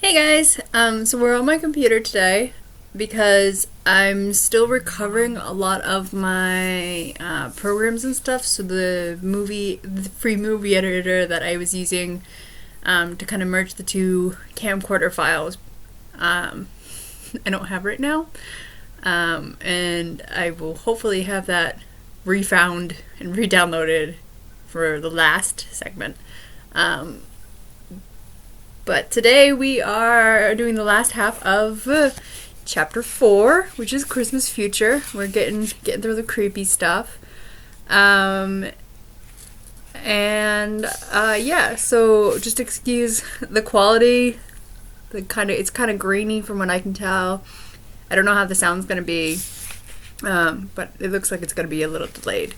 Hey guys, so we're on my computer today because I'm still recovering a lot of my programs and stuff. So the free movie editor that I was using to kind of merge the two camcorder files, I don't have right now, and I will hopefully have that refound and re-downloaded for the last segment. But today we are doing the last half of chapter 4, which is Christmas Future. We're getting through the creepy stuff. Yeah, so just excuse the quality. It's kind of grainy from what I can tell. I don't know how the sound's going to be. But it looks like it's going to be a little delayed.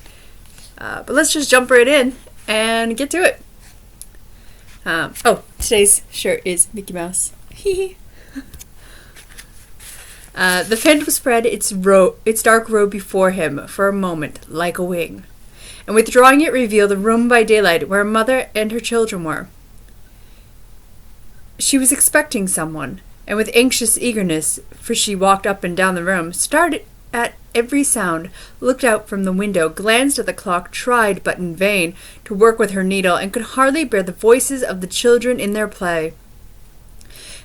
But let's just jump right in and get to it. Today's shirt is Mickey Mouse. The phantom spread its dark robe before him for a moment, like a wing, and withdrawing it revealed a room by daylight where a mother and her children were. She was expecting someone, and with anxious eagerness, for she walked up and down the room, started at every sound, looked out from the window, glanced at the clock, tried, but in vain, to work with her needle, and could hardly bear the voices of the children in their play.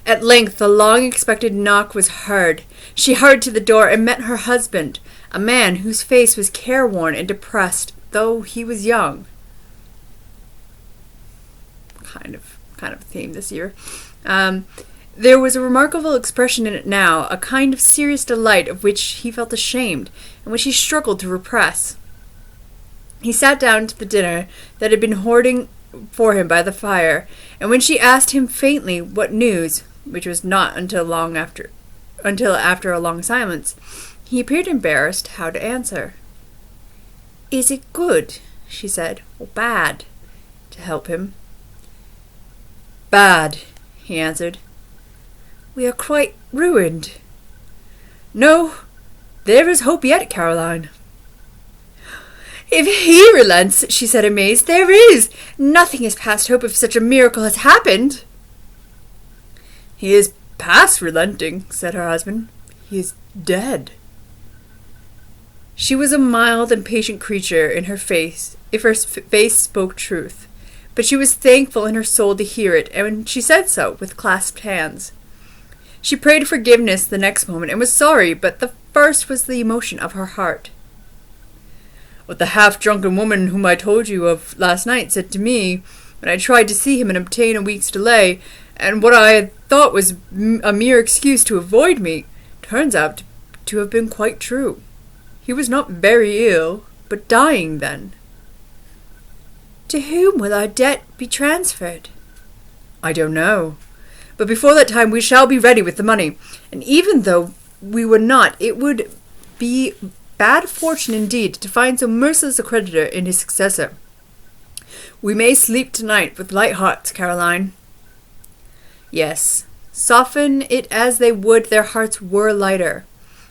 At length the long-expected knock was heard. She hurried to the door and met her husband, a man whose face was careworn and depressed, though he was young. Kind of a theme this year. There was a remarkable expression in it now, a kind of serious delight of which he felt ashamed, and which he struggled to repress. He sat down to the dinner that had been hoarding for him by the fire, and when she asked him faintly what news, which was not until after a long silence, he appeared embarrassed how to answer. "Is it good," she said, "or bad?" to help him. "Bad," he answered. "We are quite ruined." "No, there is hope yet, Caroline." "If he relents," she said, amazed, "there is. Nothing is past hope if such a miracle has happened." "He is past relenting," said her husband. "He is dead." She was a mild and patient creature if her face spoke truth, but she was thankful in her soul to hear it, and she said so with clasped hands. She prayed forgiveness the next moment and was sorry, but the first was the emotion of her heart. "What the half-drunken woman whom I told you of last night said to me, when I tried to see him and obtain a week's delay, and what I had thought was a mere excuse to avoid me, turns out to have been quite true. He was not very ill, but dying then." "To whom will our debt be transferred?" "I don't know. But before that time we shall be ready with the money, and even though we were not, it would be bad fortune indeed to find so merciless a creditor in his successor. We may sleep tonight with light hearts, Caroline." Yes, soften it as they would, their hearts were lighter.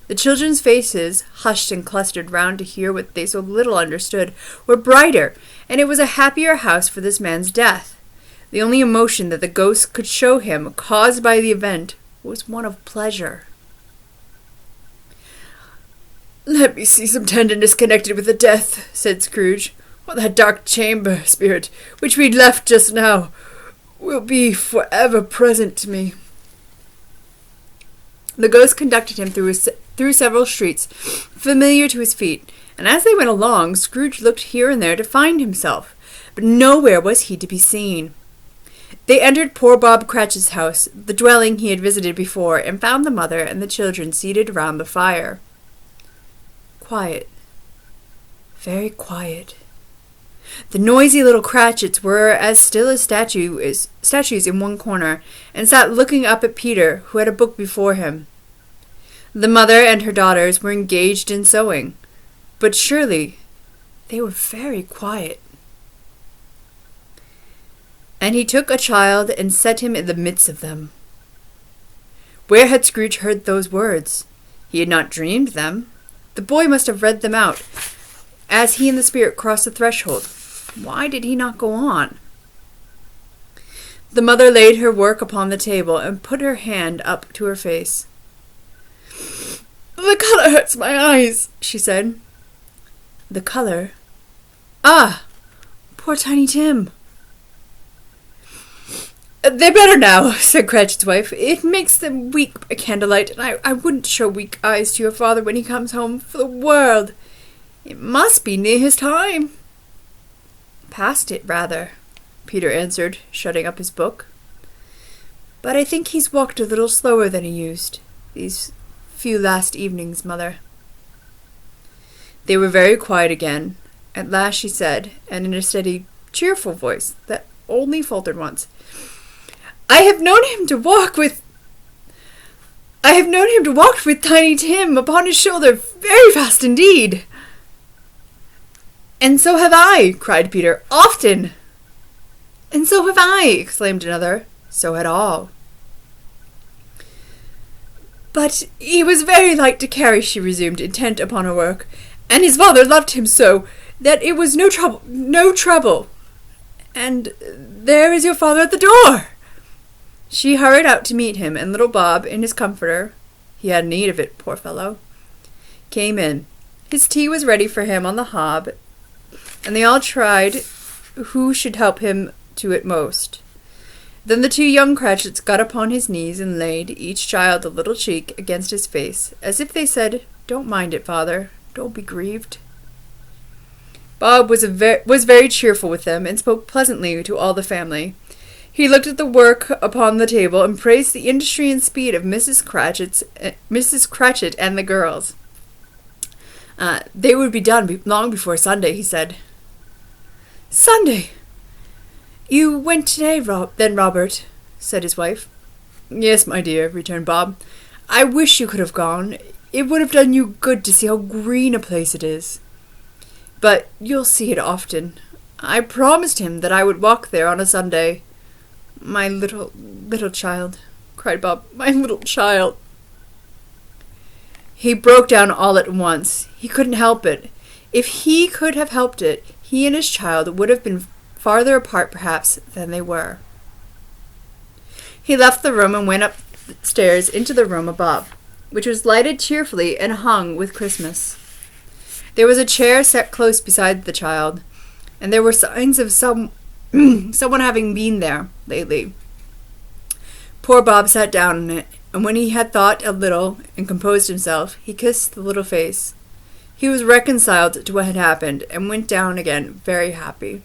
The children's faces, hushed and clustered round to hear what they so little understood, were brighter, and it was a happier house for this man's death. The only emotion that the ghost could show him, caused by the event, was one of pleasure. "Let me see some tenderness connected with the death," said Scrooge, "or that dark chamber spirit, which we left just now, will be forever present to me." The ghost conducted him through several streets, familiar to his feet, and as they went along, Scrooge looked here and there to find himself, but nowhere was he to be seen. They entered poor Bob Cratchit's house, the dwelling he had visited before, and found the mother and the children seated round the fire. Quiet. Very quiet. The noisy little Cratchits were as still as statues in one corner, and sat looking up at Peter, who had a book before him. The mother and her daughters were engaged in sewing, but surely they were very quiet. And he took a child and set him in the midst of them. Where had Scrooge heard those words? He had not dreamed them. The boy must have read them out as he and the spirit crossed the threshold. Why did he not go on? The mother laid her work upon the table and put her hand up to her face. "The colour hurts my eyes," she said. "The colour? Ah, poor Tiny Tim." "They're better now," said Cratchit's wife. "It makes them weak by candlelight, and I wouldn't show weak eyes to your father when he comes home for the world. It must be near his time." "Past it, rather," Peter answered, shutting up his book. "But I think he's walked a little slower than he used, these few last evenings, Mother." They were very quiet again. At last she said, and in a steady, cheerful voice that only faltered once, I have known him to walk with Tiny Tim upon his shoulder very fast indeed." "And so have I," cried Peter, "often." "And so have I," exclaimed another. So had all. "But he was very light to carry," she resumed, intent upon her work, "and his father loved him so that it was no trouble. And there is your father at the door." She hurried out to meet him, and little Bob, in his comforter, he had need of it, poor fellow, came in. His tea was ready for him on the hob, and they all tried who should help him to it most. Then the two young Cratchits got upon his knees and laid, each child a little cheek against his face, as if they said, "Don't mind it, father, don't be grieved." Bob was very cheerful with them, and spoke pleasantly to all the family. He looked at the work upon the table and praised the industry and speed of Mrs. Cratchit and the girls. They would be done long before Sunday, he said. "Sunday? You went today, then, Robert?" said his wife. "Yes, my dear," returned Bob. "I wish you could have gone. It would have done you good to see how green a place it is. But you'll see it often. I promised him that I would walk there on a Sunday." "My little child," cried Bob. "My little child." He broke down all at once. He couldn't help it. If he could have helped it, he and his child would have been farther apart, perhaps, than they were. He left the room and went upstairs into the room above, which was lighted cheerfully and hung with Christmas. There was a chair set close beside the child, and there were signs of someone having been there lately. Poor Bob sat down on it, and when he had thought a little and composed himself, he kissed the little face. He was reconciled to what had happened, and went down again very happy.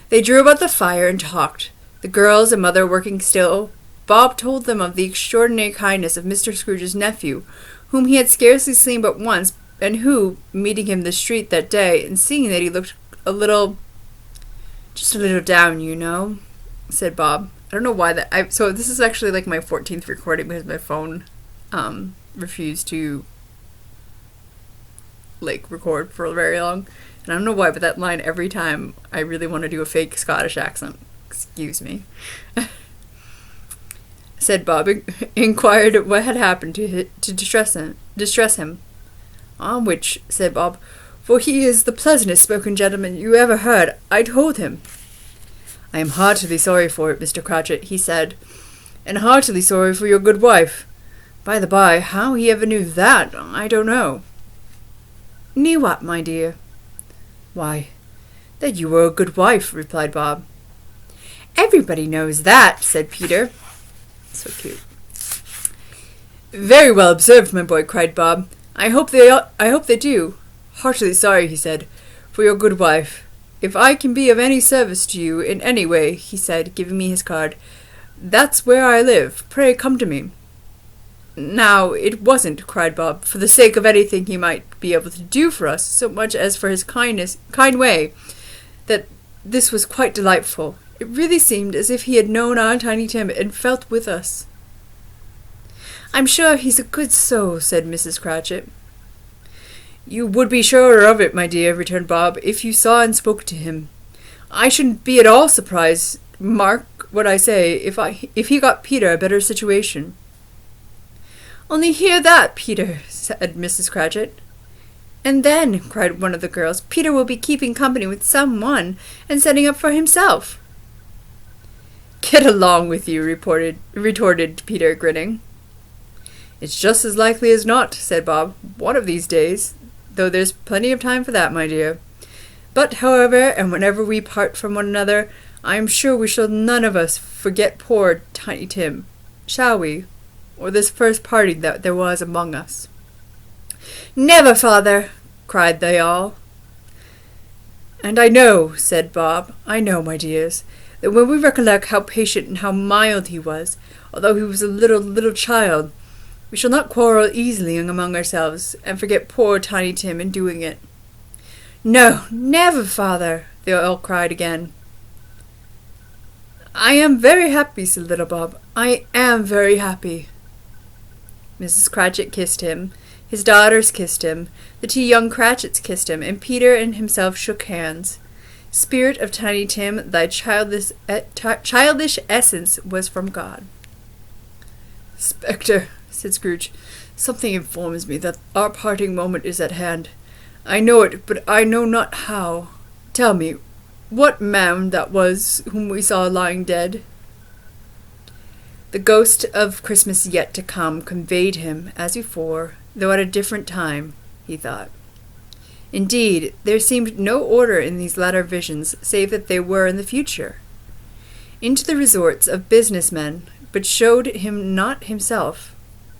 They drew about the fire and talked, the girls and mother working still. Bob told them of the extraordinary kindness of Mr. Scrooge's nephew, whom he had scarcely seen but once, and who, meeting him in the street that day, and seeing that he looked just a little down, you know, said Bob. I don't know why that. So this is actually like my 14th recording because my phone refused to record for very long. And I don't know why, but that line every time I really want to do a fake Scottish accent. Excuse me. Said Bob, inquired what had happened to distress him. On which, said Bob, for he is the pleasantest spoken gentleman you ever heard, I told him. I am heartily sorry for it, Mr. Cratchit, he said, and heartily sorry for your good wife. By the by, how he ever knew that, I don't know. Knew what, my dear? Why, that you were a good wife, replied Bob. Everybody knows that, said Peter. So cute. Very well observed, my boy, cried Bob. I hope they do. Heartily sorry, he said, for your good wife. If I can be of any service to you in any way, he said, giving me his card, that's where I live. Pray come to me. Now, it wasn't, cried Bob, for the sake of anything he might be able to do for us, so much as for his kind way, that this was quite delightful. It really seemed as if he had known our Tiny Tim and felt with us. I'm sure he's a good soul, said Mrs. Cratchit. You would be sure of it, my dear, returned Bob, if you saw and spoke to him. I shouldn't be at all surprised, mark what I say, if he got Peter a better situation. Only hear that, Peter, said Mrs. Cratchit. And then, cried one of the girls, Peter will be keeping company with someone and setting up for himself. get along with you," retorted Peter, grinning. "It's just as likely as not," said Bob. "One of these days, though there's plenty of time for that, my dear. But, however, and whenever we part from one another, I am sure we shall none of us forget poor Tiny Tim, shall we? Or this first parting that there was among us." "Never, father!" cried they all. "And I know," said Bob, "I know, my dears, that when we recollect how patient and how mild he was, although he was a little child, we shall not quarrel easily among ourselves, and forget poor Tiny Tim in doing it." "No, never, father!" they all cried again. "I am very happy," said little Bob. "I am very happy." Mrs. Cratchit kissed him, his daughters kissed him, the 2 young Cratchits kissed him, and Peter and himself shook hands. "Spirit of Tiny Tim, thy childish essence was from God." "Spectre," said Scrooge, "something informs me that our parting moment is at hand. I know it, but I know not how. Tell me, what man that was whom we saw lying dead?" The ghost of Christmas yet to come conveyed him, as before, though at a different time, he thought. Indeed, there seemed no order in these latter visions, save that they were in the future. Into the resorts of business men, but showed him not himself.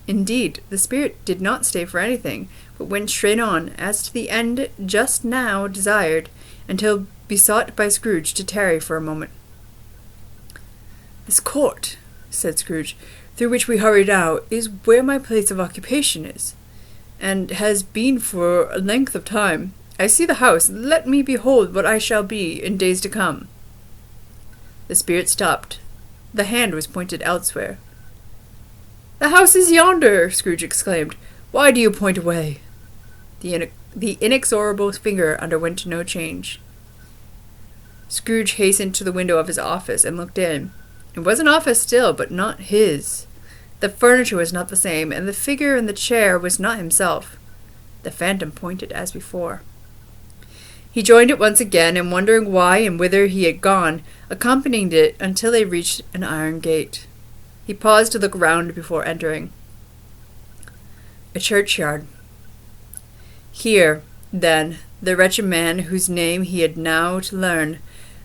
Indeed, the spirit did not stay for anything, but went straight on, as to the end just now desired, until besought by Scrooge to tarry for a moment. "This court," said Scrooge, "through which we hurry now, is where my place of occupation is, and has been for a length of time. I see the house. Let me behold what I shall be in days to come." The spirit stopped. The hand was pointed elsewhere. "The house is yonder!" Scrooge exclaimed. "Why do you point away?" The inexorable finger underwent no change. Scrooge hastened to the window of his office and looked in. It was an office still, but not his. The furniture was not the same, and the figure in the chair was not himself. The phantom pointed as before. He joined it once again, and wondering why and whither he had gone, accompanied it until they reached an iron gate. He paused to look round before entering. A churchyard. Here, then, the wretched man, whose name he had now to learn,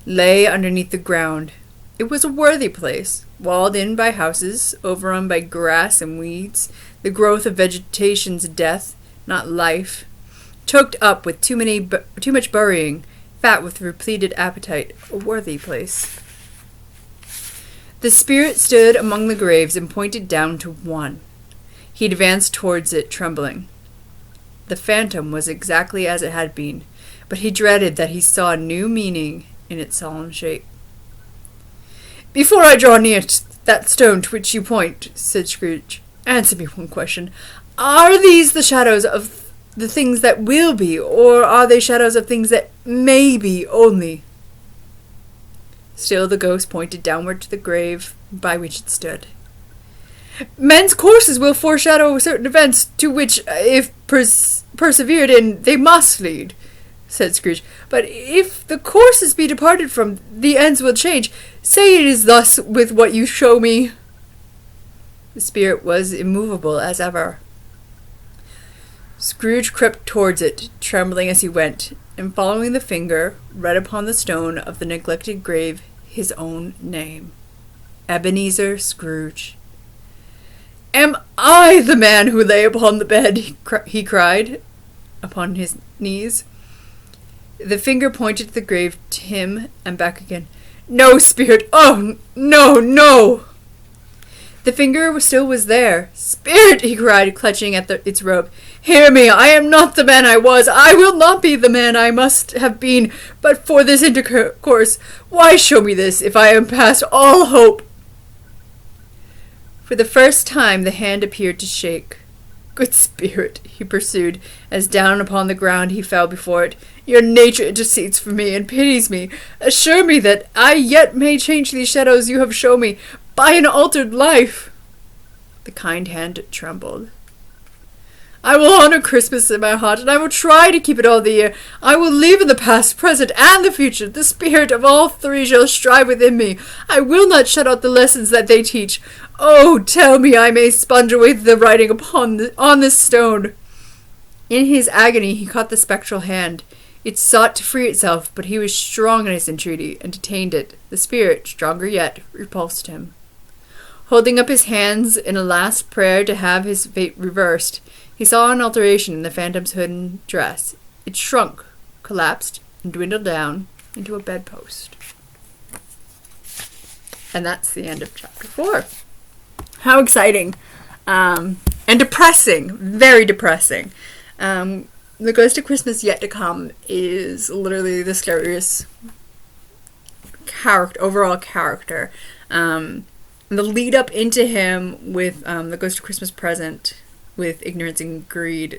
lay underneath the ground. It was a worthy place, walled in by houses, overrun by grass and weeds, the growth of vegetation's death, not life, choked up with too much burying, fat with repleted appetite, a worthy place. The spirit stood among the graves and pointed down to one. He advanced towards it, trembling. The phantom was exactly as it had been, but he dreaded that he saw a new meaning in its solemn shape. "Before I draw near that stone to which you point," said Scrooge, "answer me one question. Are these the shadows of the things that will be, or are they shadows of things that may be only?" Still the ghost pointed downward to the grave by which it stood. "Men's courses will foreshadow certain events to which, if persevered in, they must lead," said Scrooge. "But if the courses be departed from, the ends will change. Say it is thus with what you show me." The spirit was immovable as ever. Scrooge crept towards it, trembling as he went, and following the finger, read upon the stone of the neglected grave his own name. Ebenezer Scrooge. "Am I the man who lay upon the bed?" he cried, upon his knees. The finger pointed to the grave, to him, and back again. "No, spirit! Oh, no, no!" The finger still was there. "Spirit!" he cried, clutching at its robe. "Hear me! I am not the man I was. I will not be the man I must have been, but for this intercourse. Why show me this, if I am past all hope?" For the first time the hand appeared to shake. "Good spirit," he pursued, as down upon the ground he fell before it, "your nature intercedes for me and pities me. Assure me that I yet may change these shadows you have shown me by an altered life." The kind hand trembled. I will honor Christmas in my heart, and I will try to keep it all the year. I will live in the past, present, and the future. The spirit of all three shall strive within me. I will not shut out the lessons that they teach. Oh, tell me I may sponge away the writing on this stone. In his agony, he caught the spectral hand. It sought to free itself, but he was strong in his entreaty, and detained it. The spirit, stronger yet, repulsed him. Holding up his hands in a last prayer to have his fate reversed, he saw an alteration in the phantom's hood and dress. It shrunk, collapsed, and dwindled down into a bedpost. And that's the end of chapter 4. How exciting. And depressing. Very depressing. The Ghost of Christmas Yet to Come is literally the scariest overall character. The lead up into him with the Ghost of Christmas Present, with ignorance and greed,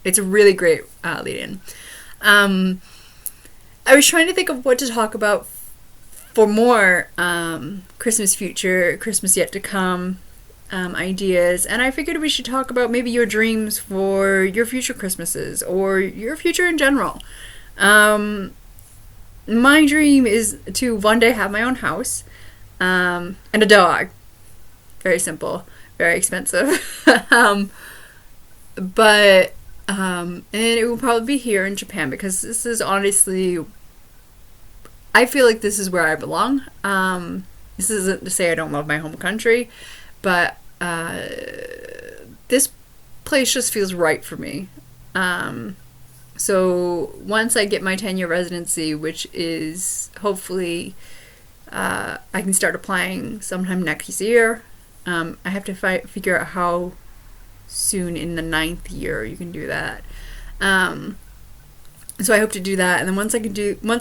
it's a really great lead in. I was trying to think of what to talk about for more Christmas future, Christmas Yet to Come ideas, and I figured we should talk about maybe your dreams for your future Christmases or your future in general. My dream is to one day have my own house and a dog. Very simple, very expensive. And it will probably be here in Japan, because this is honestly, I feel like this is where I belong. This isn't to say I don't love my home country, but this place just feels right for me. So once I get my 10-year residency, which is hopefully I can start applying sometime next year. I have to figure out how soon in the 9th year you can do that. So I hope to do that, and then once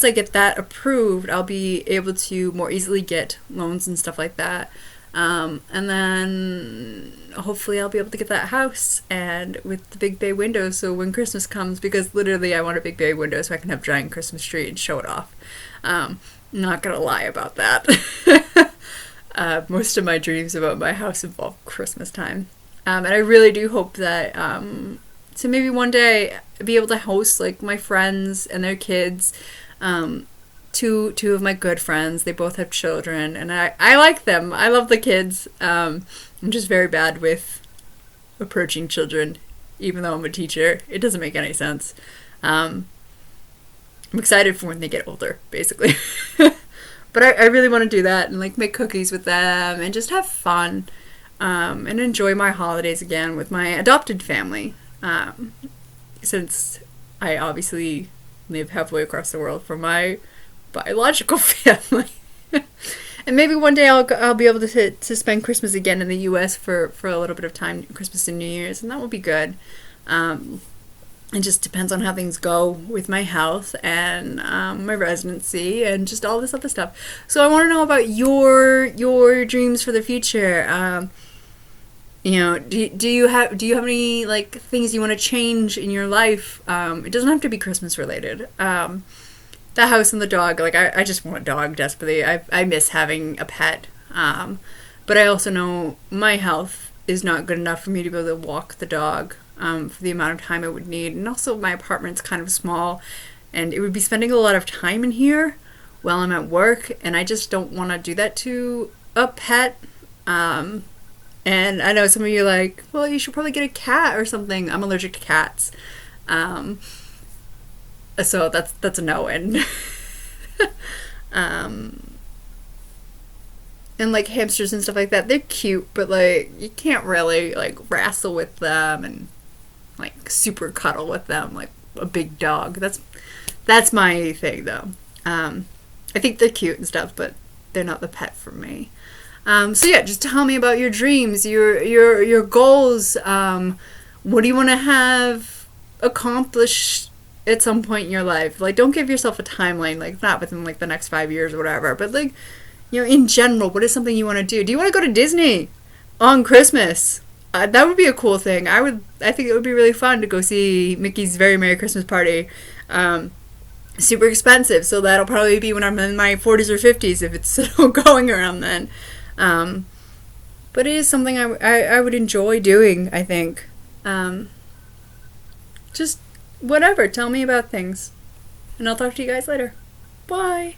I get that approved, I'll be able to more easily get loans and stuff like that. And then hopefully I'll be able to get that house and with the big bay window, so when Christmas comes, because literally I want a big bay window so I can have a giant Christmas tree and show it off. Not gonna lie about that. Most of my dreams about my house involve Christmas time. And I really do hope that to maybe one day be able to host like my friends and their kids. Two of my good friends, they both have children, and I like them. I love the kids. I'm just very bad with approaching children, even though I'm a teacher. It doesn't make any sense. I'm excited for when they get older, basically. But I really want to do that and like make cookies with them and just have fun and enjoy my holidays again with my adopted family. Since I obviously live halfway across the world from my biological family. And maybe one day I'll be able to spend Christmas again in the US for a little bit of time, Christmas and New Year's, and that will be good. It just depends on how things go with my health and my residency and just all this other stuff. So I want to know about your dreams for the future. Do you have any like things you want to change in your life? It doesn't have to be Christmas related. The house and the dog, like I just want a dog desperately. I miss having a pet. But I also know my health is not good enough for me to be able to walk the dog for the amount of time it would need. And also my apartment's kind of small, and it would be spending a lot of time in here while I'm at work, and I just don't want to do that to a pet. And I know some of you are like, well, you should probably get a cat or something. I'm allergic to cats. So that's a no. And and like hamsters and stuff like that, they're cute, but like you can't really like wrestle with them and like super cuddle with them like a big dog. That's my thing though. I think they're cute and stuff, but they're not the pet for me. So yeah, just tell me about your dreams, your goals. What do you want to have accomplished at some point in your life? Like, don't give yourself a timeline, like not within like the next 5 years or whatever, but like, in general, what is something you want to do? Do you want to go to Disney on Christmas? That would be a cool thing. I think it would be really fun to go see Mickey's Very Merry Christmas Party. Super expensive, so that'll probably be when I'm in my 40s or 50s if it's still going around then. But it is something I would enjoy doing, I think. Just whatever, tell me about things. And I'll talk to you guys later. Bye!